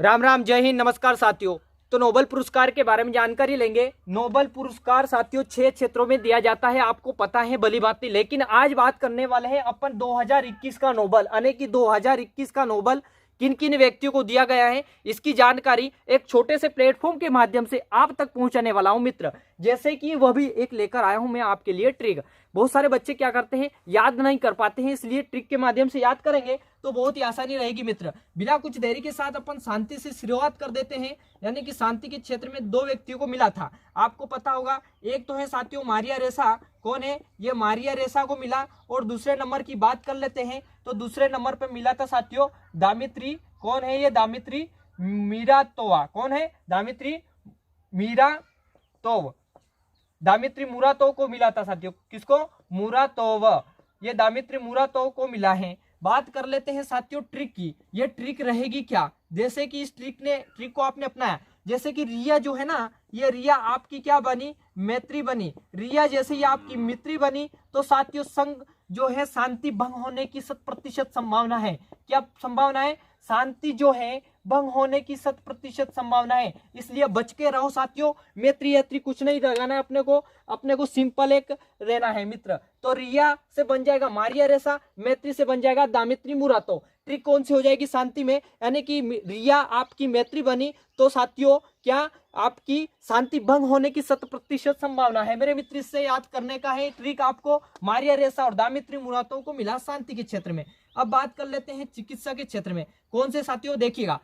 राम राम, जय हिंद, नमस्कार साथियों। तो नोबेल पुरस्कार के बारे में जानकारी लेंगे। नोबेल पुरस्कार साथियों 6 क्षेत्रों में दिया जाता है, आपको पता है भली भांति। लेकिन आज बात करने वाले हैं अपन 2021 का नोबेल, यानी कि 2021 का नोबेल किन किन व्यक्तियों को दिया गया है, इसकी जानकारी एक छोटे से प्लेटफॉर्म के माध्यम से आप तक पहुंचाने वाला हूं मित्र। जैसे कि वह भी एक लेकर आया हूं मैं आपके लिए ट्रिक। बहुत सारे बच्चे क्या करते हैं, याद नहीं कर पाते हैं, इसलिए ट्रिक के माध्यम से याद करेंगे तो बहुत ही आसानी रहेगी मित्र। बिना कुछ देरी के साथ अपन शांति से शुरुआत कर देते हैं। यानी कि शांति के क्षेत्र में 2 व्यक्तियों को मिला था, आपको पता होगा। एक तो है साथियों मारिया रेसा। कौन है ये? मारिया रेसा को मिला। और दूसरे नंबर की बात कर लेते हैं तो दूसरे नंबर पर मिला था साथियों दामित्री। कौन है ये? दामित्री मुरातोवा। कौन है? दामित्री मुरातोव। दामित्री मुरातोव को मिला था साथियों। किसको? मुरातोव। ये दामित्री मुरातोव को मिला है। बात कर लेते हैं साथियों ट्रिक की। ये ट्रिक रहेगी क्या? जैसे कि इस ट्रिक को आपने अपनाया, जैसे कि रिया जो है ना, ये रिया आपकी क्या बनी? मैत्री बनी। रिया जैसे ही आपकी मित्री बनी तो साथियों संग जो है शांति भंग होने की 100% संभावना है। क्या संभावना है? शांति जो है भंग होने की 100% संभावना है, इसलिए बच के रहो साथियों। मैत्री यात्री कुछ नहीं लगाना है अपने को सिंपल एक रहना है मित्र। तो रिया से बन जाएगा मारिया रेसा, मैत्री से बन जाएगा दामित्री मुरातो। ट्रिक कौन सी हो जाएगी शांति में? यानी कि रिया आपकी मैत्री बनी तो साथियों क्या आपकी शांति भंग होने की 100% संभावना है मेरे मित्र। इससे याद करने का है ट्रिक आपको। मारिया रेसा और दामित्री मुरातो को मिला शांति के क्षेत्र में। अब बात कर लेते हैं चिकित्सा के क्षेत्र में। कौन से साथियों? देखिएगा,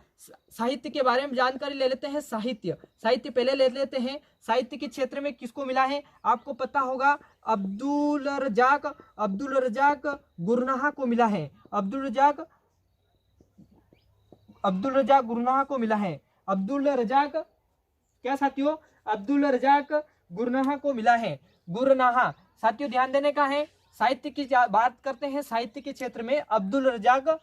साहित्य के बारे में जानकारी ले लेते हैं। साहित्य पहले ले लेते हैं। साहित्य के क्षेत्र में किसको मिला है? आपको पता होगा अब्दुल रजाक गुरनाहा को मिला है। अब्दुल रजाक गुरनाहा को मिला है। अब्दुल रजाक क्या साथियों? अब्दुल रजाक गुरनाहा को मिला है। गुरनाहा साथियों ध्यान देने का है। साहित्य की बात करते हैं, साहित्य के क्षेत्र में अब्दुल रजाक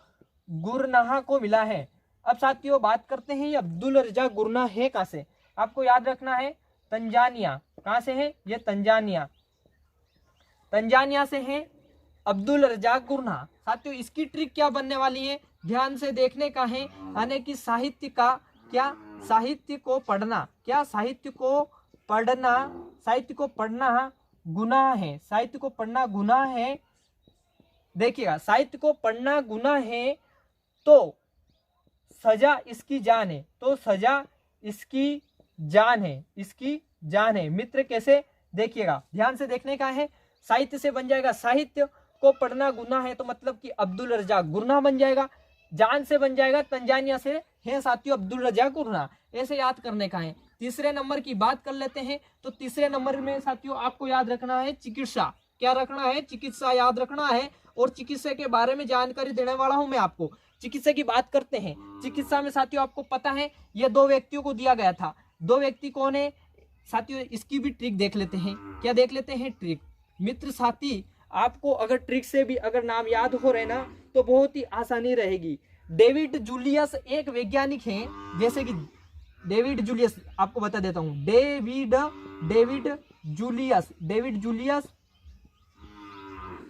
गुरनाहा को मिला है। अब साथियों बात करते हैं ये अब्दुल रजाक गुरनाहा है कहां से? आपको याद रखना है तंजानिया। कहां से है ये? तंजानिया से है अब्दुल रजाक गुरनाहा। साथियों इसकी ट्रिक क्या बनने वाली है, ध्यान से देखने का है। यानी कि साहित्य का क्या? साहित्य को पढ़ना। क्या? साहित्य को पढ़ना गुनाह है। साहित्य को पढ़ना गुनाह है। देखिएगा, साहित्य को पढ़ना गुनाह है तो सजा इसकी जान है। तो सजा इसकी जान है मित्र। कैसे? देखिएगा, ध्यान से देखने का है। साहित्य से बन जाएगा साहित्य को पढ़ना गुनाह है, तो मतलब कि अब्दुल रजाक गुरनाह बन जाएगा। जान से बन जाएगा तंजानिया से है साथियों अब्दुल रजाक गुरनाह। ऐसे याद करने का है। तीसरे नंबर की बात कर लेते हैं तो तीसरे नंबर में साथियों आपको याद रखना है चिकित्सा। क्या रखना है? चिकित्सा याद रखना है। और चिकित्सा के बारे में जानकारी देने वाला हूं मैं आपको। चिकित्सा की बात करते हैं। चिकित्सा में साथियों आपको पता है यह 2 व्यक्तियों को दिया गया था। 2 व्यक्ति कौन है साथियों? इसकी भी ट्रिक देख लेते हैं। क्या देख लेते हैं? ट्रिक मित्र। साथी आपको अगर ट्रिक से भी अगर नाम याद हो रहे ना तो बहुत ही आसानी रहेगी। डेविड जूलियस एक वैज्ञानिक हैं, जैसे कि डेविड जूलियस, आपको बता देता हूं। डेविड जूलियस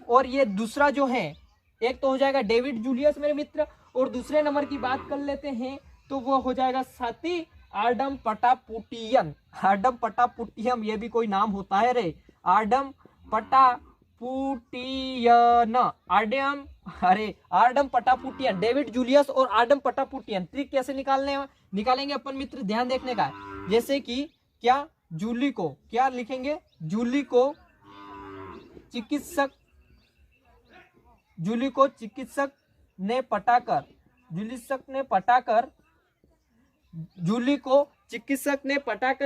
और ये दूसरा जो है, एक तो हो जाएगा डेविड जूलियस मेरे मित्र, और दूसरे नंबर की बात कर लेते हैं तो वो हो जाएगा साथी आर्डम पटापुटियन। आर्डम पटापुटियम, ये भी कोई नाम होता है रे? आर्डम पटापुटियन, आर्डम पटापुटियन। डेविड जूलियस और आर्डम पटापुटियन। ट्रिक कैसे निकालेंगे अपन मित्र? ध्यान देखने का है। जैसे कि क्या? जूली को क्या लिखेंगे? जूली को चिकित्सक ने पटाकर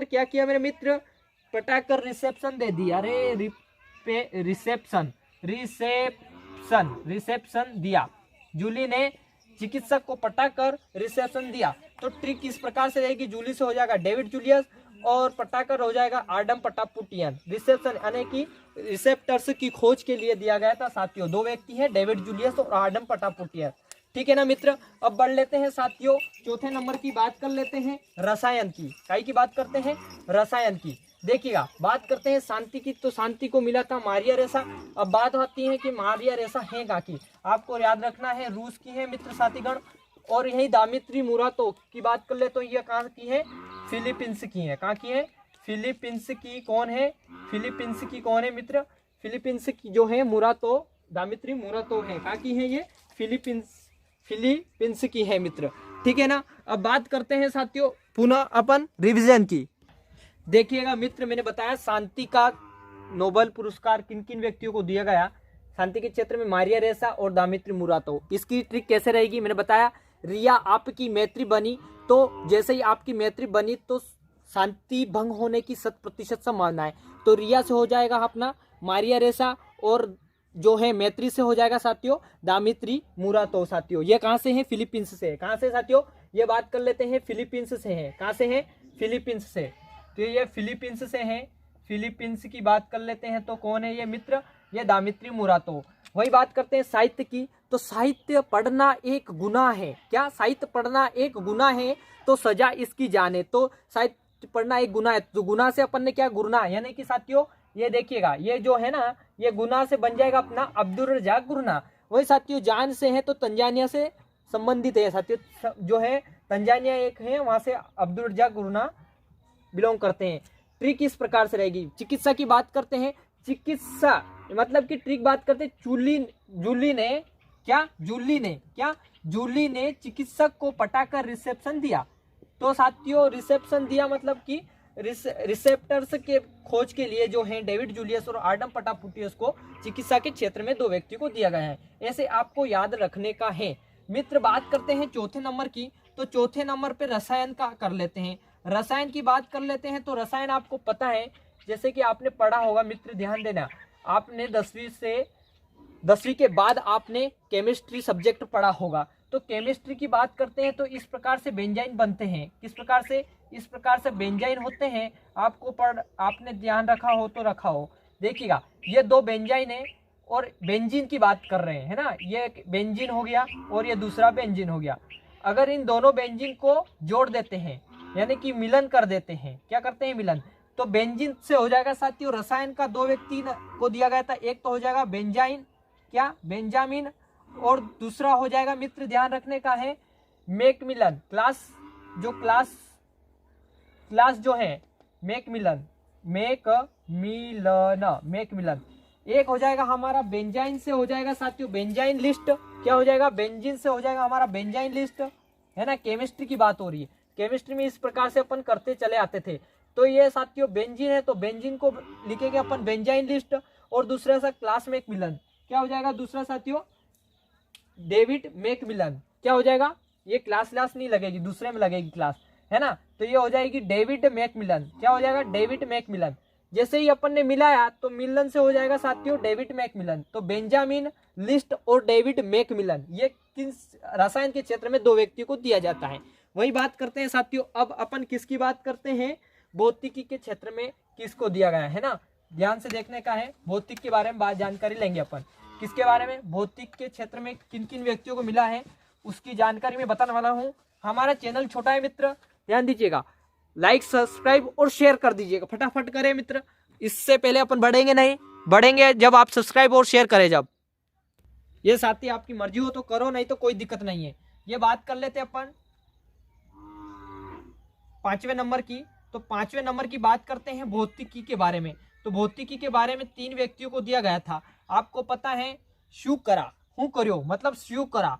क्या किया मेरे मित्र? पटाकर रिसेप्शन दे दिया। अरे रिसेप्शन दिया। जूली ने चिकित्सक को पटाकर रिसेप्शन दिया। तो ट्रिक इस प्रकार से रहेगी। जूली से हो जाएगा डेविड जूलियस और पटाकर हो जाएगा आर्डम पटापुटियन। रिसेप्शन यानी कि रिसेप्टर्स की खोज के लिए दिया गया था साथियों। 2 व्यक्ति हैं, डेविड जूलियस और आर्डम पटापुटियन। ठीक है ना मित्र। अब बढ़ लेते हैं साथियों, चौथे नंबर की बात कर लेते हैं रसायन की। काई की बात करते हैं? रसायन की। देखिएगा, बात करते हैं शांति की, तो शांति को मिला था मारिया रेसा। अब बात आती है कि मारिया रेसा है कहाँ की? आपको याद रखना है रूस की है मित्र साथीगण। और यही दामित्री मुरातोव की बात कर ले तो ये कहाँ की है, फिलीपींस की है। कहाँ की है, फिलीपींस की। कौन है, फिलीपींस की कौन है मित्र, फिलीपींस की जो है मुरातोव, दामित्री मुरातोव है। कहाँ की है ये, फिलीपींस की है मित्र, ठीक है ना। अब बात करते हैं साथियों पुनः अपन रिवीजन की। देखिएगा मित्र, मैंने बताया शांति का नोबेल पुरस्कार किन किन व्यक्तियों को दिया गया, शांति के क्षेत्र में मारिया रेसा और दामित्री मुरातोव। इसकी ट्रिक कैसे रहेगी, मैंने बताया रिया आपकी मैत्री बनी, तो जैसे ही आपकी मैत्री बनी तो शांति भंग होने की 100% संभावना है। तो रिया से हो जाएगा अपना मारिया रेसा, और जो है मैत्री से हो जाएगा साथियों दामित्री मुरातोव। साथियों ये कहाँ से है, फिलीपींस से है। कहाँ से साथियों, ये बात कर लेते हैं फिलीपींस से है। कहाँ से है, फिलीपींस से। तो ये फिलीपींस से है, फिलीपींस की बात कर लेते हैं तो कौन है ये मित्र, ये दामित्री मुरातोव। वही बात करते हैं साहित्य की, तो साहित्य पढ़ना एक गुनाह है। क्या, साहित्य पढ़ना एक गुनाह है तो सजा इसकी जान है। तो साहित्य पढ़ना एक गुनाह है, तो गुनाह से अपन ने क्या, गुनाह यानी कि साथियों ये देखिएगा, ये जो है ना, ये गुनाह से बन जाएगा अपना अब्दुल रज़ाक गुरना। वही साथियों जान से है तो तंजानिया से संबंधित है साथियों, जो है तंजानिया एक है, वहां से अब्दुल रज़ाक गुरना बिलोंग करते हैं। ट्रिक इस प्रकार से रहेगी। चिकित्सा की बात करते हैं, चिकित्सा मतलब कि ट्रिक बात करते हैं, जूली ने चिकित्सक को पटाकर रिसेप्शन दिया। तो साथियों रिसेप्शन दिया मतलब कि रिसेप्टर्स के खोज के लिए जो है डेविड जूलियस और आडम पटापुटियस को चिकित्सा के क्षेत्र में 2 व्यक्ति को दिया गया है। ऐसे आपको याद रखने का है मित्र। बात करते हैं चौथे नंबर की, तो चौथे नंबर पे रसायन का कर लेते हैं। रसायन की बात कर लेते हैं तो रसायन आपको पता है, जैसे कि आपने पढ़ा होगा मित्र, ध्यान देना, आपने 10वीं के बाद आपने केमिस्ट्री सब्जेक्ट पढ़ा होगा। तो केमिस्ट्री की बात करते हैं तो इस प्रकार से बेंजाइन बनते हैं। किस प्रकार से, इस प्रकार से बेंजाइन होते हैं। आपने ध्यान रखा हो तो रखा हो। देखिएगा ये 2 बेंजाइन है और बेंजीन की बात कर रहे हैं, है ना। ये बेंजीन हो गया और ये दूसरा बेंजीन हो गया। अगर इन दोनों बेंजीन को जोड़ देते हैं यानी कि मिलन कर देते हैं, क्या करते हैं, मिलन, तो बेंजीन से हो जाएगा साथियों। रसायन का 2 व्यक्ति को दिया गया था, एक तो हो जाएगा बेंजाइन, क्या, बेंजामिन, और दूसरा हो जाएगा मित्र, ध्यान रखने का है, मैकमिलन। क्लास जो है मैकमिलन। एक हो जाएगा हमारा बेंजाइन से हो जाएगा साथियों बेंजाइन लिस्ट। क्या हो जाएगा, बेंजीन से हो जाएगा हमारा बेंजाइन लिस्ट, है ना। केमिस्ट्री की बात हो रही है, केमिस्ट्री में इस प्रकार से अपन करते चले आते थे। तो ये साथियों बेंजीन है तो बेंजीन को लिखेंगे अपन बेंजाइन लिस्ट, और दूसरा सा क्लास मैकमिलन। क्या हो जाएगा दूसरा साथियों, डेविड मैकमिलन। क्या हो जाएगा, ये क्लास नहीं लगेगी, दूसरे में लगेगी क्लास, है ना। तो ये हो जाएगी डेविड मैकमिलन। क्या हो जाएगा, डेविड मैकमिलन। जैसे ही अपन ने मिलाया तो मिलन से हो जाएगा साथियों डेविड मैकमिलन। तो बेंजामिन लिस्ट और डेविड मैकमिलन ये किन रसायन के क्षेत्र में 2 व्यक्तियों को दिया जाता है। वही बात करते हैं साथियों, अब अपन किसकी बात करते हैं, भौतिकी के क्षेत्र में किसको दिया गया है ना। ध्यान से देखने का है, भौतिक के बारे में बात जानकारी लेंगे अपन। किसके बारे में, भौतिक के क्षेत्र में किन किन व्यक्तियों को मिला है उसकी जानकारी मैं बताने वाला हूँ। हमारा चैनल छोटा है मित्र, ध्यान दीजिएगा, लाइक सब्सक्राइब और शेयर कर दीजिएगा, फटाफट करें मित्र। इससे पहले अपन बढ़ेंगे जब आप सब्सक्राइब और शेयर करें। जब ये साथी आपकी मर्जी हो तो करो, नहीं तो कोई दिक्कत नहीं है। ये बात कर लेते अपन 5वें नंबर की। तो 5वें नंबर की बात करते हैं भौतिकी के बारे में। तो भौतिकी के बारे में 3 व्यक्तियों को दिया गया था, आपको पता है, शुकरा हूं करो मतलब शुकरा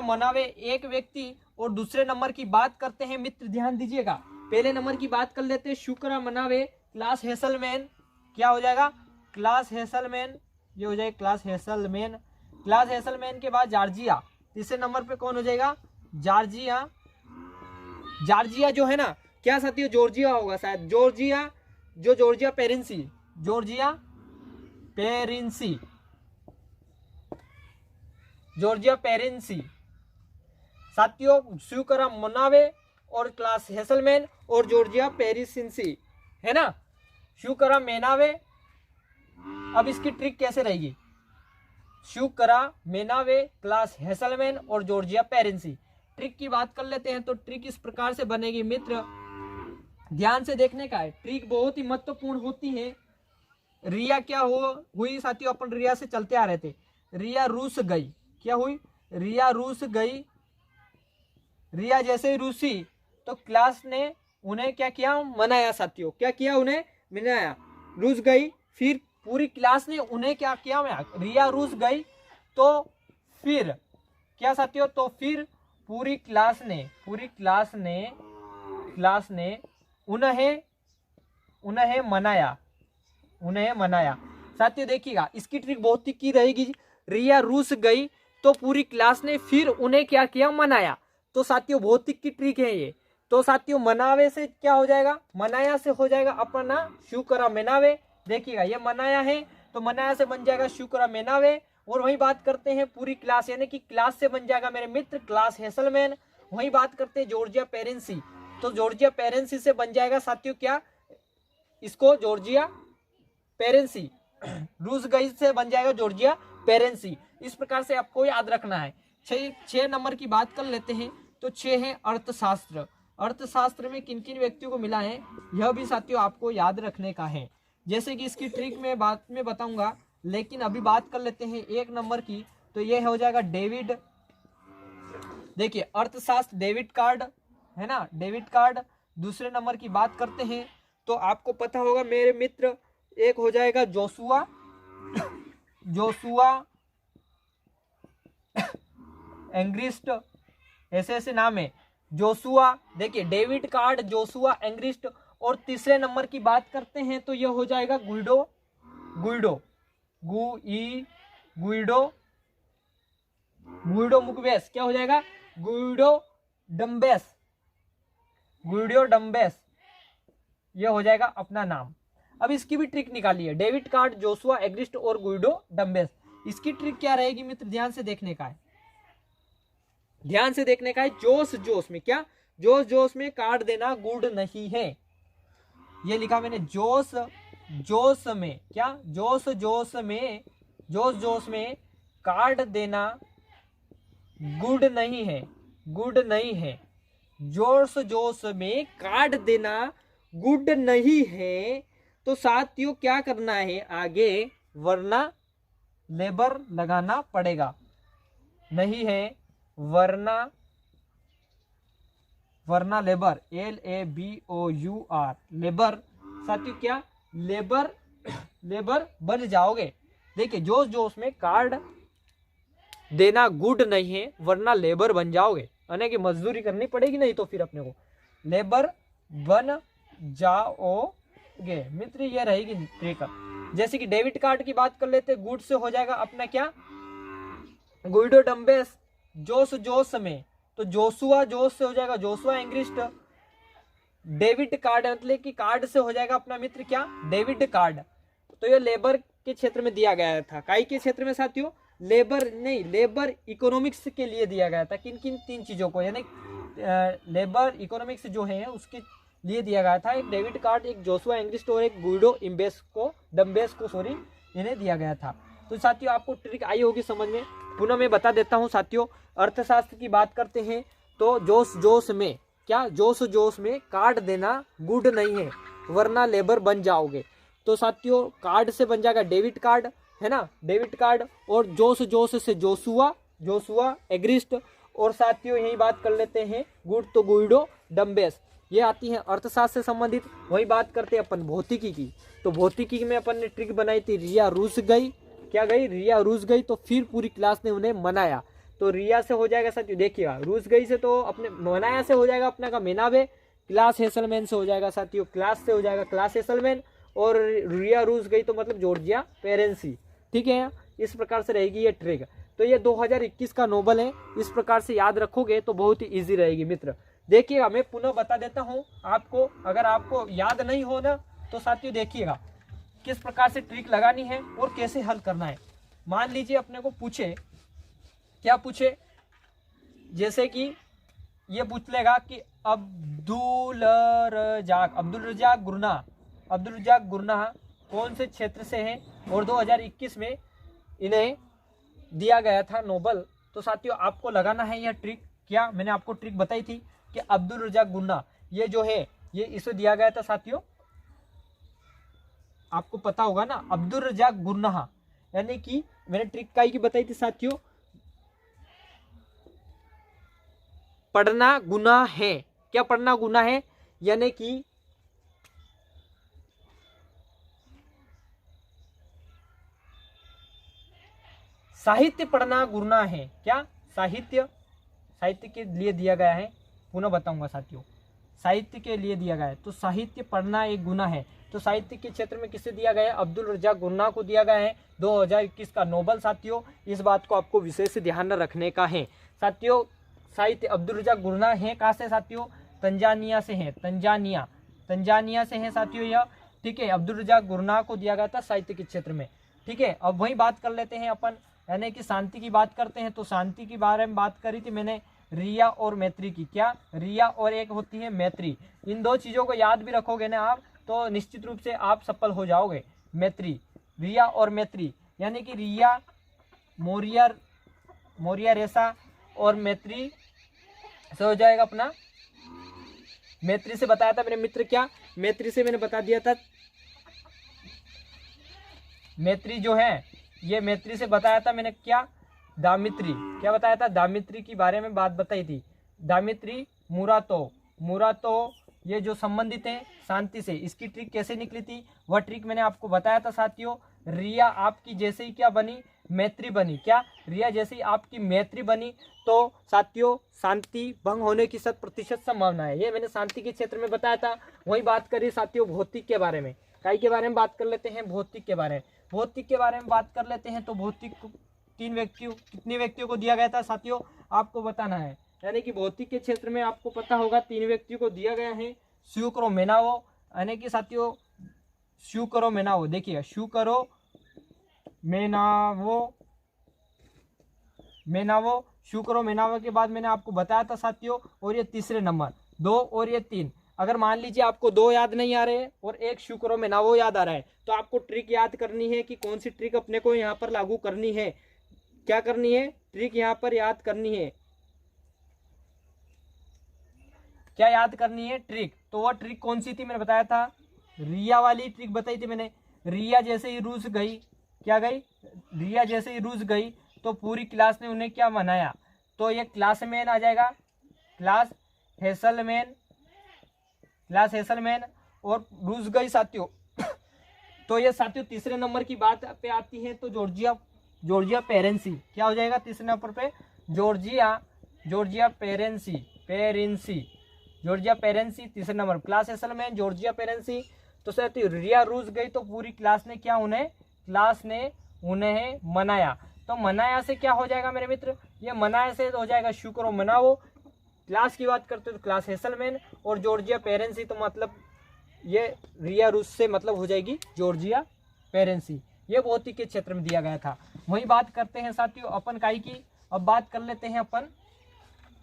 मनावे एक व्यक्ति, और दूसरे नंबर की बात करते हैं मित्र, ध्यान दीजिएगा। पहले नंबर की बात कर लेते हैं शुकरा मनावे, क्लास हेसलमैन। क्या हो जाएगा, क्लास हेसलमैन, ये हो जाएगा क्लास हेसलमैन के बाद जॉर्जिया। तीसरे नंबर पे कौन हो जाएगा, जॉर्जिया जो है ना, क्या साथियों, जॉर्जिया होगा शायद, जॉर्जिया पेरेंसी साथियों, शुकरा मनावे और क्लास हेसलमैन और जॉर्जिया पेरिसिंसी, है ना, शुकरा मेनावे। अब इसकी ट्रिक कैसे रहेगी, शुकरा मेनावे, क्लास हेसलमैन और जॉर्जिया पेरेंसी। ट्रिक की बात कर लेते हैं तो ट्रिक इस प्रकार से बनेगी मित्र, ध्यान से देखने का है, ट्रिक बहुत ही महत्वपूर्ण होती है। रिया क्या हुई साथियों, अपन रिया से चलते आ रहे थे, रिया रूस गई, क्या हुई, रिया रूस गई। रिया जैसे ही रूसी तो क्लास ने उन्हें क्या किया, मनाया साथियों, क्या किया, उन्हें मनाया, रूस गई। फिर पूरी क्लास ने उन्हें क्या किया, रिया रूस गई तो फिर क्या साथियों, तो फिर पूरी क्लास ने उन्हें मनाया। साथियों देखिएगा, इसकी ट्रिक बहुत ही की रहेगी। रिया रूस गई तो पूरी क्लास ने फिर उन्हें क्या किया, मनाया। तो साथियों भौतिक की ट्रिक है ये। तो साथियों मनावे से क्या हो जाएगा, मनाया से हो जाएगा अपना शुक्रा मेनावे। देखिएगा ये मनाया है तो मनाया से बन जाएगा शुक्रा मेनावे। और वही बात करते हैं पूरी क्लास, यानी कि क्लास से बन जाएगा मेरे मित्र क्लास हेसलमैन। वही बात करते हैं जॉर्जिया पेरेंसी, तो जॉर्जिया पेरेंसी से बन जाएगा साथियों क्या, इसको जॉर्जिया पेरेंसी। रूस गई से बन जाएगा जॉर्जिया पेरेंसी। इस प्रकार से आपको याद रखना है। 6 नंबर की बात कर लेते हैं। तो 6 है अर्थशास्त्र। अर्थशास्त्र में किन किन व्यक्तियों को मिला है, यह भी साथियों आपको याद रखने का है। जैसे कि इसकी ट्रिक में बाद में बताऊंगा, लेकिन अभी बात कर लेते हैं 1 नंबर की। तो यह हो जाएगा डेविड, देखिए अर्थशास्त्र डेविड कार्ड है ना, डेविड कार्ड। दूसरे नंबर की बात करते हैं तो आपको पता होगा मेरे मित्र, एक हो जाएगा जोशुआ एंग्रिस्ट, ऐसे ऐसे नाम है जोशुआ। देखिए डेविड कार्ड, जोशुआ एंग्रिस्ट। और तीसरे नंबर की बात करते हैं तो यह हो जाएगा गुइडो मुकवेस। क्या हो जाएगा, गुइडो डम्बेस, यह हो जाएगा अपना नाम। अब इसकी भी ट्रिक निकाली है, डेविड कार्ड, जोशुआ एग्रिस्ट और गुइडो डम्बेस। इसकी ट्रिक क्या रहेगी मित्र, ध्यान से देखने का है, जोश में क्या, जोश में कार्ड देना गुड नहीं है। ये लिखा मैंने, जोश में क्या, जोश में कार्ड देना गुड नहीं है, जोश में कार्ड देना गुड नहीं है। तो साथियों क्या करना है आगे, वरना लेबर लगाना पड़ेगा, नहीं है वरना लेबर, LABOUR लेबर। साथियों क्या, लेबर बन जाओगे। देखिए जोश में कार्ड देना गुड नहीं है, वरना लेबर बन जाओगे, यानी कि मजदूरी करनी पड़ेगी, नहीं तो फिर अपने को लेबर बन जाओगे मित्र। ये रहेगी ट्रिक। जैसे कि डेबिट कार्ड की बात कर लेते, गुड से हो जाएगा अपना क्या, गुइडो डम्बेस। जोश में तो जोशुआ, जोश से हो जाएगा जोशुआ एंग्रिस्ट। डेबिट कार्ड मतलब कि कार्ड से हो जाएगा अपना मित्र क्या, डेबिट कार्ड। तो ये लेबर के क्षेत्र में दिया गया था, काई के क्षेत्र में साथियों, लेबर इकोनॉमिक्स के लिए दिया गया था। किन किन 3 चीजों को, यानी लेबर इकोनॉमिक्स जो है उसके लिए दिया गया था। एक डेबिट कार्ड, एक जोशुआ एंग्रिस्ट और एक गुइडो डम्बेस को इन्हें दिया गया था। तो साथियों आपको ट्रिक आई होगी समझ में। पुनः मैं बता देता हूं साथियों, अर्थशास्त्र की बात करते हैं तो जोश में क्या, जोश में कार्ड देना गुड नहीं है, वरना लेबर बन जाओगे। तो साथियों कार्ड से बन जाएगा डेबिट कार्ड, है ना, डेबिट कार्ड। और जोश से जोशुआ एग्रिस्ट। और साथियों यही बात कर लेते हैं गुड तो गुइडो डम्बेस। ये आती है अर्थशास्त्र से संबंधित। वही बात करते हैं अपन भौतिकी की। तो भौतिकी में अपन ने ट्रिक बनाई थी, रिया रूस गई, क्या गई, रिया रूस गई तो फिर पूरी क्लास ने उन्हें मनाया। तो रिया से हो जाएगा साथियों, देखिएगा रूस गई से तो अपने मनाया से हो जाएगा अपना का मेनावे। क्लास हेसलमैन से हो जाएगा साथियों, क्लास से हो जाएगा क्लास हेसलमैन। और रिया रूस गई तो मतलब जॉर्जिया पेरेंसी। ठीक है, इस प्रकार से रहेगी ये ट्रिक। तो ये 2021 का नोबल है, इस प्रकार से याद रखोगे तो बहुत ही इजी रहेगी मित्र। देखिएगा मैं पुनः बता देता हूँ आपको, अगर आपको याद नहीं हो ना तो साथियों देखिएगा किस प्रकार से ट्रिक लगानी है और कैसे हल करना है। मान लीजिए अपने को पूछे, क्या पूछे, जैसे कि ये पूछ लेगा कि अब्दुल रजाक गुरना कौन से क्षेत्र से हैं और 2021 में इन्हें दिया गया था नोबल। तो साथियों आपको लगाना है यह ट्रिक। क्या मैंने आपको ट्रिक बताई थी कि अब्दुल रजाक गुरना ये जो है ये इसे दिया गया था साथियों, आपको पता होगा ना, अब्दुल रजाक गुरनाह, यानी कि मैंने ट्रिक काय की बताई थी साथियों, पढ़ना गुनाह है। क्या पढ़ना गुनाह है? यानी कि साहित्य पढ़ना गुनाह है। क्या? साहित्य, साहित्य के लिए दिया गया है, पुनः बताऊंगा साथियों, साहित्य के लिए दिया गया है, तो साहित्य पढ़ना एक गुनाह है। तो साहित्य के क्षेत्र में किसे दिया गया है? अब्दुल रजाक गुरनाह को दिया गया है 2021 का नोबल साथियों। इस बात को आपको विशेष ध्यान रखने का है साथियों। साहित्य अब्दुल रजाक गुरनाह है कहाँ से साथियों? तंजानिया से है, तंजानिया से है साथियों यह, ठीक है। अब्दुल रजाक गुरनाह को दिया गया था साहित्य के क्षेत्र में, ठीक है। अब वही बात कर लेते हैं अपन, यानी कि शांति की बात करते हैं। तो शांति के बारे में बात करी थी मैंने, रिया और मैत्री की। क्या? रिया और एक होती है मैत्री। इन दो चीजों को याद भी रखोगे ना आप, तो निश्चित रूप से आप सफल हो जाओगे। मैत्री, रिया और मैत्री, यानी कि रिया मोरिया रेसा और मैत्री से हो जाएगा अपना, मैत्री से बताया था मेरे मित्र, क्या मैत्री से मैंने बता दिया था, मैत्री जो है ये मैत्री से बताया था मैंने, क्या? दामित्री। क्या बताया था? दामित्री के बारे में बात बताई थी। दामित्री, मुरातो ये जो संबंधित है शांति से। इसकी ट्रिक कैसे निकली थी वह ट्रिक मैंने आपको बताया था साथियों। रिया आपकी जैसे ही क्या बनी? मैत्री बनी। क्या? रिया जैसे ही आपकी मैत्री बनी तो साथियों शांति भंग होने की 100% संभावना है। ये मैंने शांति के क्षेत्र में बताया था। वही बात करी साथियों भौतिक के बारे में, काय के बारे में बात कर लेते हैं? भौतिक के बारे में। भौतिक के बारे में बात कर लेते हैं। तो भौतिक कितने व्यक्तियों को दिया गया था साथियों? आपको बताना है, यानी कि भौतिक के क्षेत्र में आपको पता होगा 3 व्यक्तियों को दिया गया है। श्यूकरो मेनावो, यानी कि साथियों श्यूकरो मेनावो, देखिए श्यूकरो मेनावो के बाद मैंने आपको बताया था साथियों, और ये तीसरे नंबर 2 और ये 3। अगर मान लीजिए आपको 2 याद नहीं आ रहे और एक श्यूकरो मेनावो याद आ रहा है, तो आपको ट्रिक याद करनी है कि कौन सी ट्रिक अपने को यहाँ पर लागू करनी है। क्या करनी है? ट्रिक यहाँ पर याद करनी है। क्या याद करनी है? ट्रिक। तो वह ट्रिक कौन सी थी? मैंने बताया था रिया वाली ट्रिक बताई थी मैंने। रिया जैसे ही रूस गई, क्या गई? रिया जैसे ही रूस गई तो पूरी क्लास ने उन्हें क्या मनाया? तो ये क्लासमैन आ जाएगा, क्लास हेसलमैन और रूस गई साथियों। तो ये साथियों तीसरे नंबर की बात पे आती है, तो जॉर्जिया पेरेंसी। क्या हो जाएगा तीसरे नंबर पे? जॉर्जिया पेरेंसी तीसरे नंबर, क्लास हेसलमैन, जॉर्जिया पेरेंसी। तो साथियों रिया रूस गई तो पूरी क्लास ने क्या उन्हें मनाया। तो मनाया से क्या हो जाएगा मेरे मित्र? ये मनाया से हो जाएगा श्यूकरो मनावो। क्लास की बात करते तो क्लास हेसलमैन, और जॉर्जिया पेरेंसी तो मतलब ये रिया रूस से मतलब हो जाएगी जॉर्जिया पेरेंसी। ये भौतिक के क्षेत्र में दिया गया था। वही बात करते हैं साथियों अपन काय की। अब बात कर लेते हैं अपन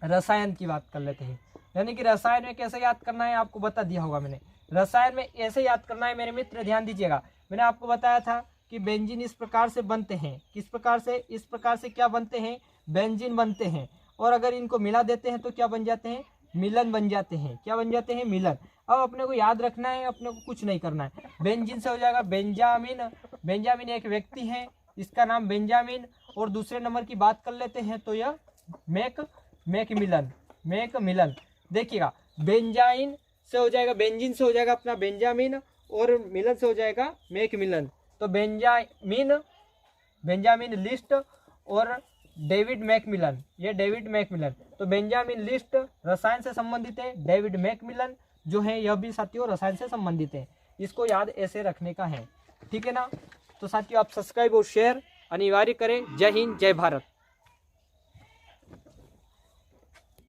रसायन की बात कर लेते हैं, यानी कि रसायन में कैसे याद करना है आपको बता दिया होगा मैंने। रसायन में ऐसे याद करना है मेरे मित्र, ध्यान दीजिएगा। मैंने आपको बताया था कि बेंजीन इस प्रकार से बनते हैं। किस प्रकार से? इस प्रकार से क्या बनते हैं? बेंजीन बनते हैं। और अगर इनको मिला देते हैं तो क्या बन जाते हैं? मिलन बन जाते हैं। क्या बन जाते हैं? मिलन। अब अपने को याद रखना है, अपने को कुछ नहीं करना है। बेंजीन से हो जाएगा बेंजामिन एक व्यक्ति है, इसका नाम बेंजामिन। और दूसरे नंबर की बात कर लेते हैं तो यह मैकमिलन। देखिएगा बेंजीन से हो जाएगा अपना बेंजामिन, और मिलन से हो जाएगा मैकमिलन। तो बेंजामिन लिस्ट और डेविड मैकमिलन, ये डेविड मैकमिलन। तो बेंजामिन लिस्ट रसायन से संबंधित है, डेविड मैकमिलन जो है यह भी साथियों रसायन से संबंधित है। इसको याद ऐसे रखने का है, ठीक है ना। तो साथियों आप सब्सक्राइब और शेयर अनिवार्य करें। जय हिंद, जय भारत।